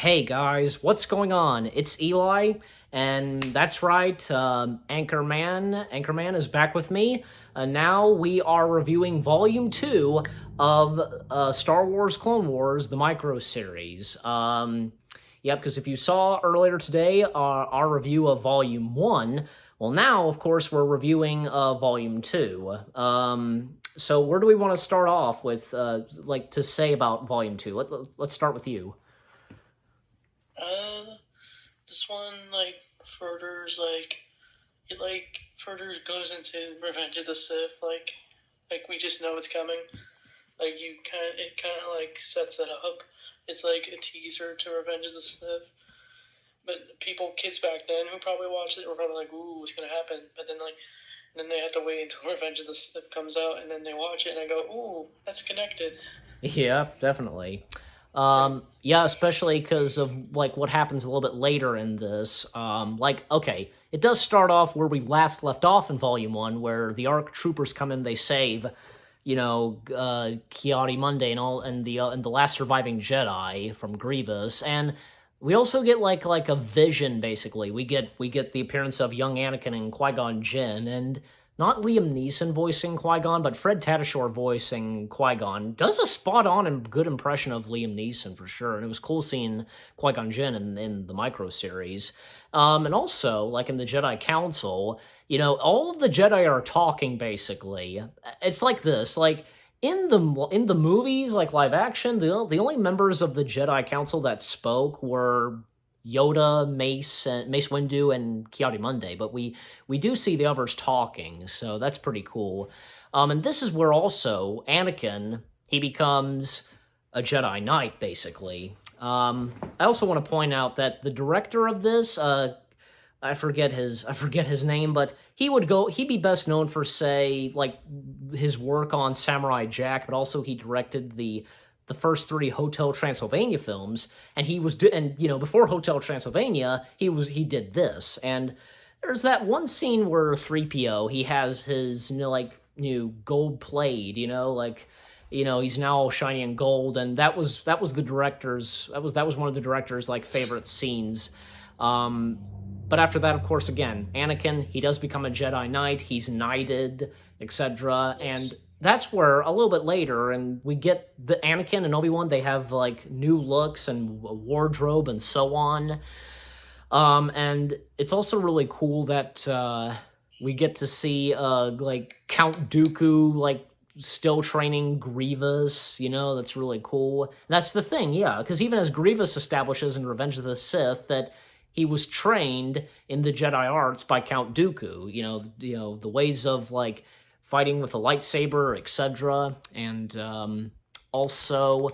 Hey guys, what's going on? It's Eli, and that's right, Anchorman is back with me. Now we are reviewing Volume 2 of Star Wars Clone Wars, the micro series. Yep, because if you saw earlier today our review of Volume 1, well now, of course, we're reviewing Volume 2. So where do we want to start off with, to say about Volume 2? Let's start with you. This one, furthers goes into Revenge of the Sith, we just know it's coming. It kind of sets it up. It's like a teaser to Revenge of the Sith. But kids back then who probably watched it were probably like, ooh, what's gonna happen? But then they have to wait until Revenge of the Sith comes out, and then they watch it and I go, ooh, that's connected. Yeah, definitely. Yeah, especially because of what happens a little bit later in this. Okay, it does start off where we last left off in Volume 1, where the ARC troopers come in, they save, Kiadi Monday and the last surviving Jedi from Grievous, and we also get like a vision. Basically, we get the appearance of young Anakin and Qui-Gon Jinn, and not Liam Neeson voicing Qui-Gon, but Fred Tatasciore voicing Qui-Gon. Does a spot-on and good impression of Liam Neeson, for sure. And it was cool seeing Qui-Gon Jinn in the micro-series. And also, like in the Jedi Council, all of the Jedi are talking, basically. It's like this, in the movies, like live action, the only members of the Jedi Council that spoke were Yoda, Mace Windu, and Kiadi Monday, but we do see the others talking, so that's pretty cool. And this is where also Anakin, he becomes a Jedi Knight, basically. I also want to point out that the director of this, I forget his name, but he'd be best known for, say, his work on Samurai Jack, but also he directed the first 3 Hotel Transylvania films, and before Hotel Transylvania, he did this. And there's that one scene where 3PO, he has his new gold plate, he's now all shiny and gold, and that was one of the director's favorite scenes. But after that, of course, again, Anakin, he does become a Jedi Knight, he's knighted, etc., and that's where, a little bit later, and we get the Anakin and Obi-Wan, they have, new looks and a wardrobe and so on. And it's also really cool that we get to see, Count Dooku, still training Grievous, that's really cool. And that's the thing, yeah, because even as Grievous establishes in Revenge of the Sith that he was trained in the Jedi arts by Count Dooku, the ways of, fighting with a lightsaber, etc. And also,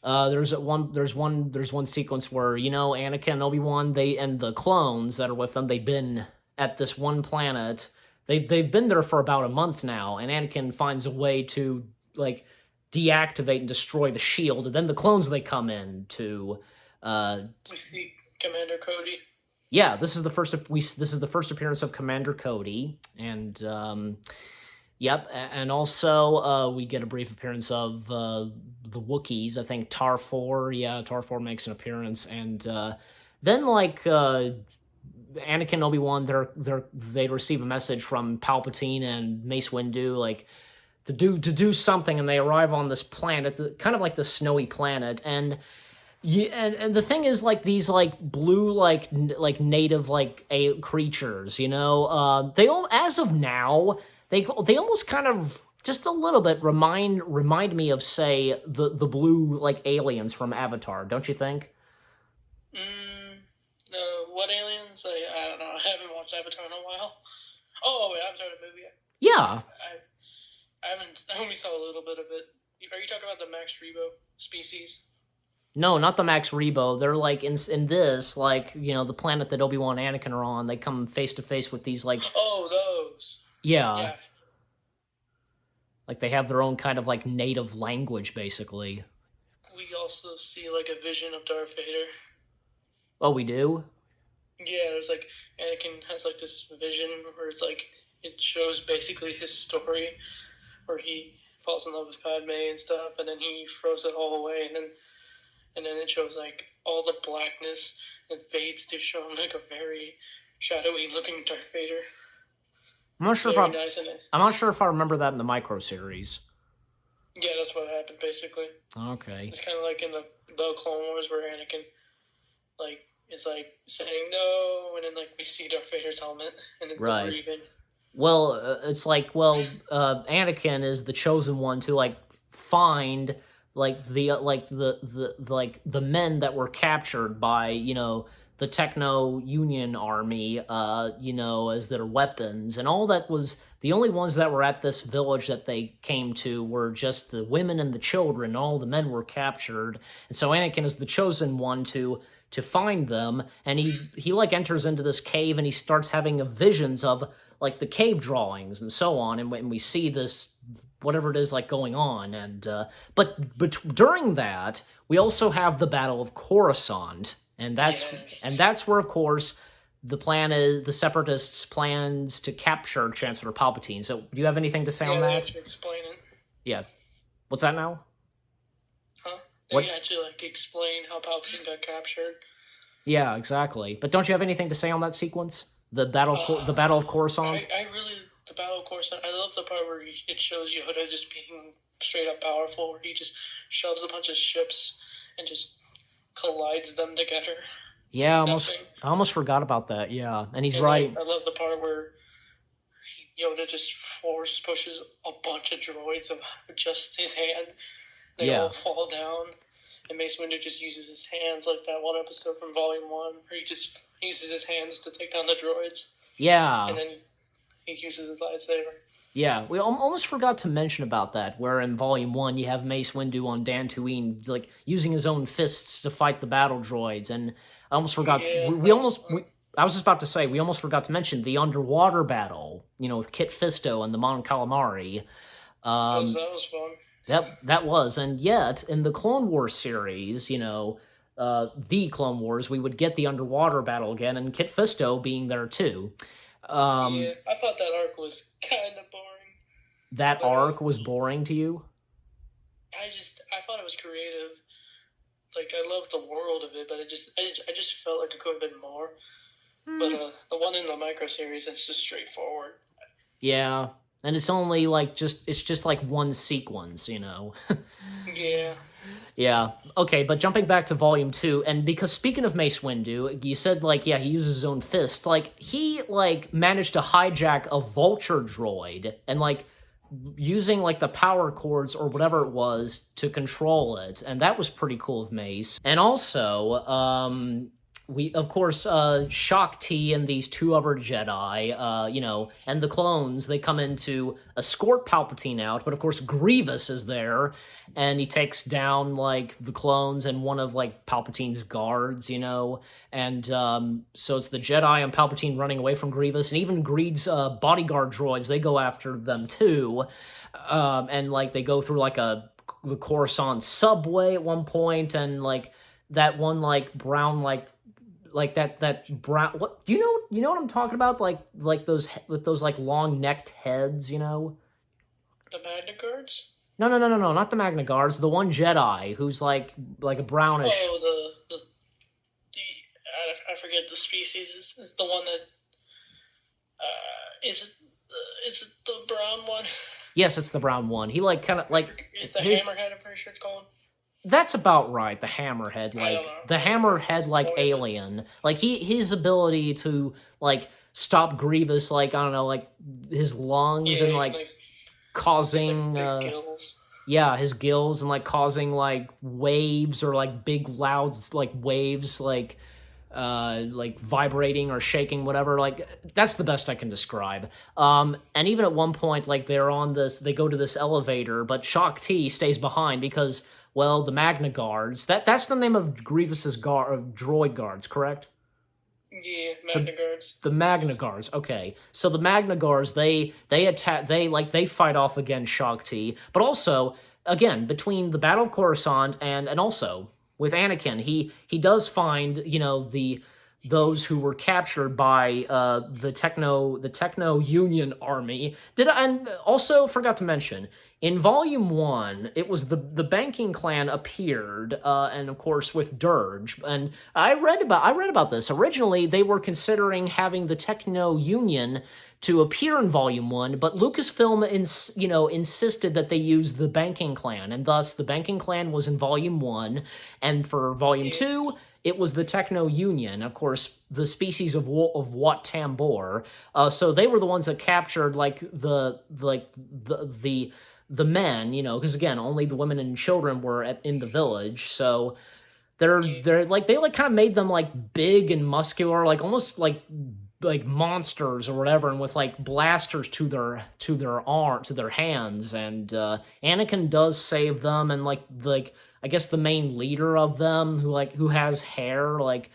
there's one sequence where Anakin and Obi-Wan, and the clones that are with them, they've been at this one planet. They've been there for about a month now, and Anakin finds a way to deactivate and destroy the shield, and then the clones, they come in to. We see Commander Cody. Yeah, this is the first appearance of Commander Cody, and yep, and also we get a brief appearance of the Wookiees. I think Tar 4 makes an appearance, and then Anakin and Obi-Wan, they receive a message from Palpatine and Mace Windu, to do something, and they arrive on this planet, kind of like the snowy planet, and. Yeah, and the thing is, these blue native creatures, they all, as of now, they almost kind of just a little bit remind me of, say, the blue aliens from Avatar, don't you think? What aliens? I don't know. I haven't watched Avatar in a while. Oh wait, Avatar the movie. Yeah. I only saw a little bit of it. Are you talking about the Max Rebo species? No, not the Max Rebo. They're in this, the planet that Obi-Wan and Anakin are on. They come face to face with these Oh, those. Yeah. They have their own kind of native language, basically. We also see a vision of Darth Vader. Oh, we do? Yeah, there's Anakin has this vision where it's it shows basically his story, where he falls in love with Padme and stuff, and then he throws it all away, and then it shows all the blackness, and fades to show him like a very shadowy looking Darth Vader. I'm not sure Very if nice, and I'm not sure if I remember that in the micro series. yeah, that's what happened basically. Okay. It's kind of like in the Clone Wars where Anakin like is like saying no, and then like we see Darth Vader's helmet, and then Right. the breathing. Well, it's like, Anakin is the chosen one to like find like the men that were captured by the Techno Union Army, as their weapons, and all that was the only ones that were at this village that they came to were just the women and the children. All the men were captured, and so Anakin is the chosen one to find them, and he like enters into this cave and he starts having visions of like the cave drawings and so on, and when we see this whatever it is like going on, and but during that we also have the Battle of Coruscant, and that's where of course the Separatists plans to capture Chancellor Palpatine. So do you have anything to say on that? Yeah, they actually explain it. Yeah. What's that now? Huh? They actually like explain how Palpatine got captured. Yeah, exactly. But don't you have anything to say on that sequence? The Battle of Coruscant? The Battle of Coruscant, I love the part where it shows Yoda just being straight up powerful, where he just shoves a bunch of ships and just collides them together. Yeah, I almost forgot about that, yeah. And he's right. I love the part where Yoda just force pushes a bunch of droids of just his hand. They all fall down. And Mace Windu just uses his hands, like that one episode from Volume 1, where he just uses his hands to take down the droids. Yeah. And then he uses his lightsaber. Yeah, we almost forgot to mention about that, where in Volume 1 you have Mace Windu on Dantooine, like, using his own fists to fight the battle droids, and I almost forgot, I was just about to say, we almost forgot to mention the underwater battle, with Kit Fisto and the Mon Calamari. That was fun. That was, and yet, in the Clone Wars series, the Clone Wars, we would get the underwater battle again, and Kit Fisto being there too. I thought that arc was kind of boring. That arc was boring to you? I thought it was creative. Like, I loved the world of it, but I just felt like it could have been more. But the one in the micro series, it's just straightforward. Yeah, and it's only like it's just like one sequence, Yeah. Yeah. Okay, but jumping back to Volume 2, and because speaking of Mace Windu, you said, he uses his own fist. He, managed to hijack a vulture droid and, using, the power cords or whatever it was to control it. And that was pretty cool of Mace. And also, we, of course, Shaak Ti and these two other Jedi, and the clones, they come in to escort Palpatine out, but of course Grievous is there, and he takes down, the clones and one of, Palpatine's guards, and so it's the Jedi and Palpatine running away from Grievous, and even Greed's bodyguard droids, they go after them too, and, they go through, the Coruscant subway at one point, and, that one, brown, that brown, what do you know what I'm talking about, those with those long necked heads, The Magna Guards? No, not the Magna Guards, the one Jedi who's like a brownish. Oh, I forget the species. Is the one that is it the brown one? Yes, it's the brown one. He kind of it's a hammerhead, I'm pretty sure it's called. That's about right. The hammerhead, the hammerhead, alien, his ability to stop Grievous, I don't know, his lungs and causing, gills. Yeah, his gills and causing waves or big loud waves vibrating or shaking, whatever. That's the best I can describe. And even at one point, they're on this, they go to this elevator, but Shaak Ti stays behind because, well, the Magna Guards, that's the name of Grievous's droid guards, correct? Yeah, Magna Guards. The Magna Guards, okay. So the Magna Guards, they attack, they fight off against Shaak Ti, but also, again, between the Battle of Coruscant and also with Anakin, he does find, those who were captured by the Techno Union Army. And also forgot to mention, In Volume 1, it was the banking clan appeared, and of course with Dirge. And I read about this. Originally, they were considering having the Techno Union to appear in Volume 1, but Lucasfilm insisted that they use the banking clan, and thus the banking clan was in Volume 1, and for Volume 2, it was the Techno Union, of course, the species of Wat Tambor. So they were the ones that captured the men, because again, only the women and children were in the village. So they're like they kind of made them like big and muscular, like almost like monsters or whatever, and with like blasters to their hands. And Anakin does save them, and like I guess the main leader of them, who has hair, like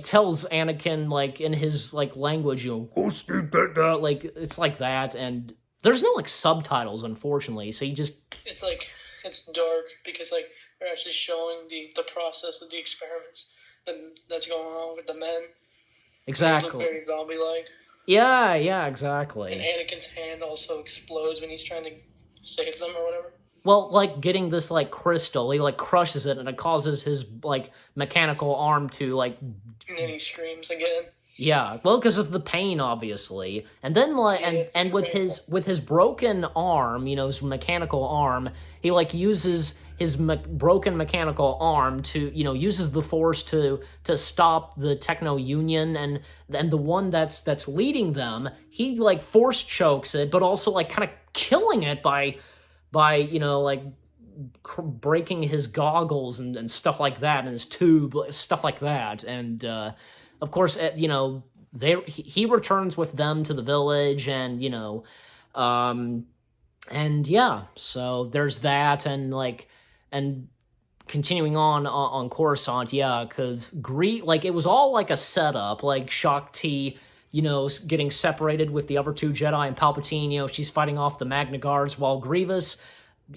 tells Anakin like in his like language, go speak that, like it's like that. And there's no like subtitles, unfortunately, so you just it's dark because like they're actually showing the process of the experiments that's going on with the men. Exactly. They look very zombie-like. Yeah, exactly. And Anakin's hand also explodes when he's trying to save them or whatever. Well, like getting this like crystal, he like crushes it, and it causes his like mechanical arm to like. And then he screams again. Yeah, well, because of the pain, obviously, and then like, and with his broken arm, his mechanical arm, he like uses his broken mechanical arm to, uses the Force to stop the Techno Union, and the one that's leading them, he like Force chokes it, but also like kind of killing it by like breaking his goggles and stuff like that, and his tube, stuff like that. And of course, he returns with them to the village, and and yeah, so there's that. And continuing on Coruscant, yeah, because it was all like a setup, like Shaak Ti, getting separated with the other two Jedi and Palpatine. She's fighting off the Magna Guards while Grievous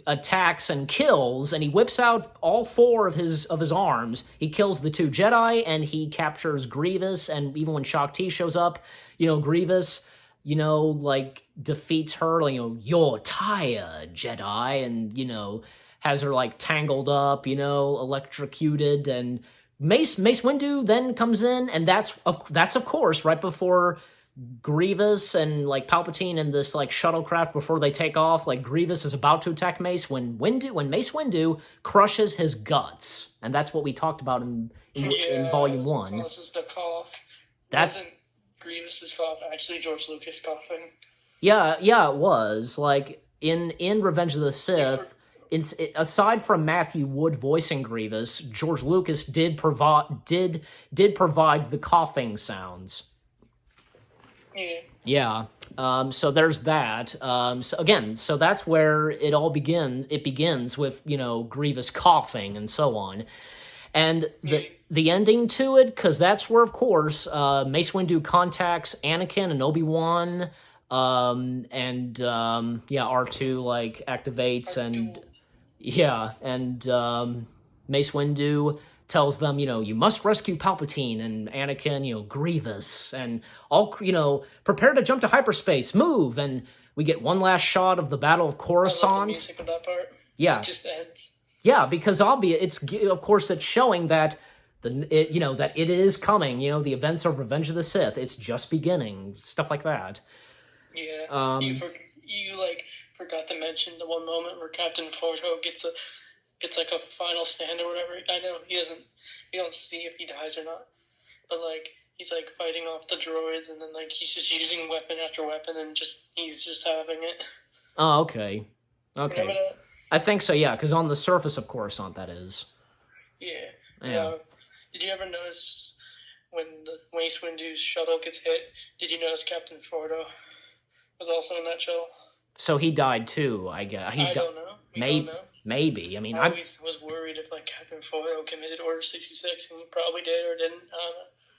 attacks and kills, and he whips out all four of his arms. He kills the two Jedi, and he captures Grievous. And even when Shaak Ti shows up, Grievous, like defeats her, you're tired, Jedi, and has her like tangled up, electrocuted. And Mace Windu then comes in, and that's of course right before Grievous and like Palpatine and this like shuttlecraft, before they take off, like Grievous is about to attack Mace when Mace Windu crushes his guts. And that's what we talked about in Volume 1. This is the cough. That's Wasn't Grievous's cough actually George Lucas coughing? Yeah, it was. Like in Revenge of the Sith, aside from Matthew Wood voicing Grievous, George Lucas did provide the coughing sounds. Yeah. So there's that. So that's where it all begins. It begins with Grievous coughing and so on, and the ending to it, because that's where, of course, Mace Windu contacts Anakin and Obi-Wan, and R2 like activates, and Mace Windu tells them, you must rescue Palpatine, and Anakin, Grievous, and all, prepare to jump to hyperspace, move, and we get one last shot of the Battle of Coruscant. I love the music of that part. Yeah. It just ends. Yeah, because it's showing that that it is coming, the events of Revenge of the Sith, it's just beginning, stuff like that. Yeah, you forgot to mention the one moment where Captain Fordo gets like a final stand or whatever. I know you don't see if he dies or not, but like he's like fighting off the droids, and then like he's just using weapon after weapon, and he's just having it. Oh, okay. Okay. Remember that? I think so, yeah, because on the surface of Coruscant, that is. Yeah. Did you ever notice when the Mace Windu's shuttle gets hit? Did you notice Captain Fordo was also in that shuttle? So he died too, I guess. I don't know. Don't know. Maybe. I mean, I always was worried if like Captain Fordo committed Order 66, and he probably did or didn't.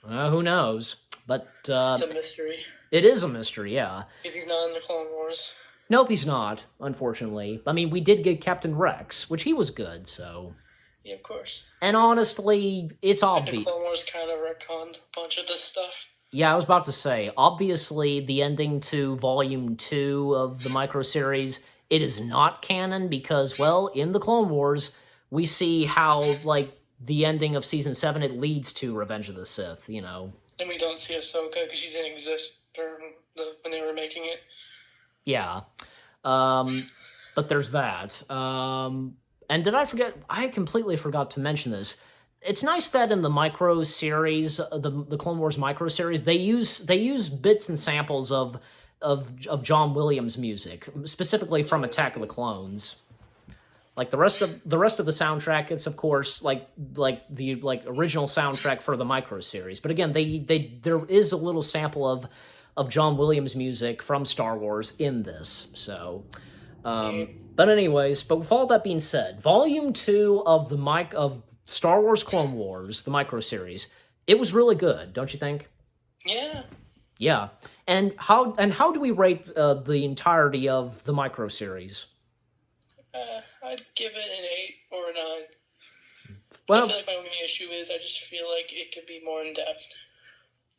I don't know. Who knows? But it's a mystery. It is a mystery, yeah. Because he's not in the Clone Wars. Nope, he's not, unfortunately. I mean, we did get Captain Rex, which he was good, so. Yeah, of course. And honestly, it's obvious. The Clone Wars kind of retconned a bunch of this stuff. Yeah, I was about to say, obviously, the ending to Volume 2 of the micro-series it is not canon because, well, in the Clone Wars, we see how, like, the ending of Season 7, it leads to Revenge of the Sith, you know. And we don't see Ahsoka because she didn't exist when they were making it. Yeah. But there's that. And did I forget? I completely forgot to mention this. It's nice that in the micro series, the Clone Wars micro series, they use bits and samples of John Williams music, specifically from Attack of the Clones. Like the rest of the soundtrack, it's of course like the original soundtrack for the micro series. But again, there is a little sample of John Williams music from Star Wars in this. So, but anyways, but with all that being said, Volume 2 of Star Wars Clone Wars, the micro series, it was really good, don't you think? Yeah. Yeah. And how do we rate the entirety of the micro series? I'd give it an 8 or a 9. Well, I feel like my only issue is I just feel like it could be more in depth.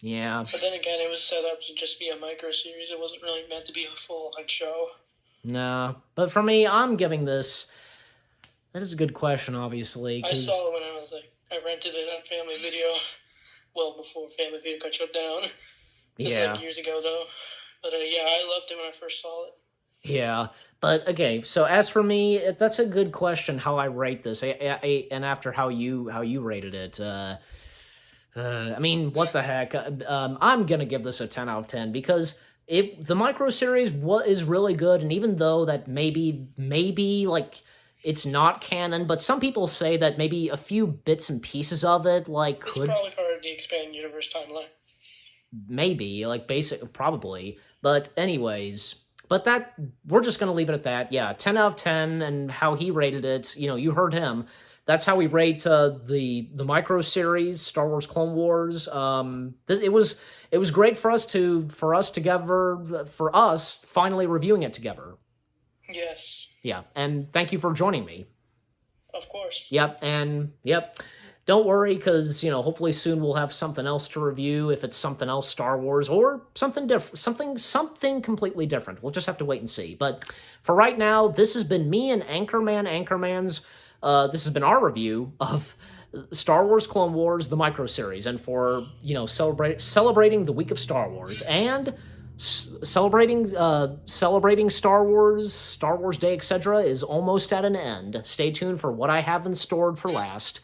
Yeah. But then again, it was set up to just be a micro series. It wasn't really meant to be a full-on show. No. But for me, I'm giving this... That is a good question, obviously. I saw it when I rented it on Family Video. Well, before Family Video got shut down. It's like years ago, though. But yeah, I loved it when I first saw it. Yeah. But okay, so as for me, that's a good question. How I rate this, and after how you rated it, I mean, what the heck? I'm gonna give this a 10 out of 10 because the micro series is really good, and even though that maybe like it's not canon, but some people say that maybe a few bits and pieces of it it's probably part of the expanded universe timeline. Maybe probably, but anyways. But that, we're just going to leave it at that. Yeah, 10 out of 10, and how he rated it, you heard him. That's how we rate the micro series, Star Wars Clone Wars. It was great for us finally reviewing it together. Yes. Yeah, and thank you for joining me. Of course. Yep. Don't worry, because, hopefully soon we'll have something else to review, if it's something else Star Wars, or something different, something completely different. We'll just have to wait and see. But for right now, this has been me and Anchorman's, this has been our review of Star Wars Clone Wars, the micro series, and for, celebrating the week of Star Wars, and celebrating Star Wars Day, etc. is almost at an end. Stay tuned for what I have in store for last.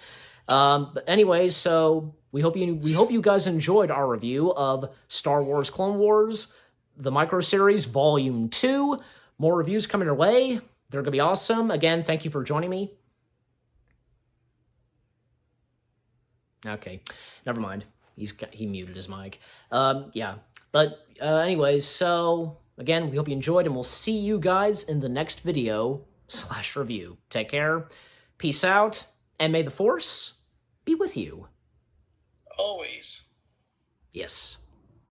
But anyways, so we hope you guys enjoyed our review of Star Wars Clone Wars, the micro series, Volume 2. More reviews coming your way. They're gonna be awesome. Again, thank you for joining me. Okay, never mind. He muted his mic. Yeah, but anyways, so again, we hope you enjoyed, and we'll see you guys in the next video / review. Take care, peace out, and may the Force be with you. Always. Yes.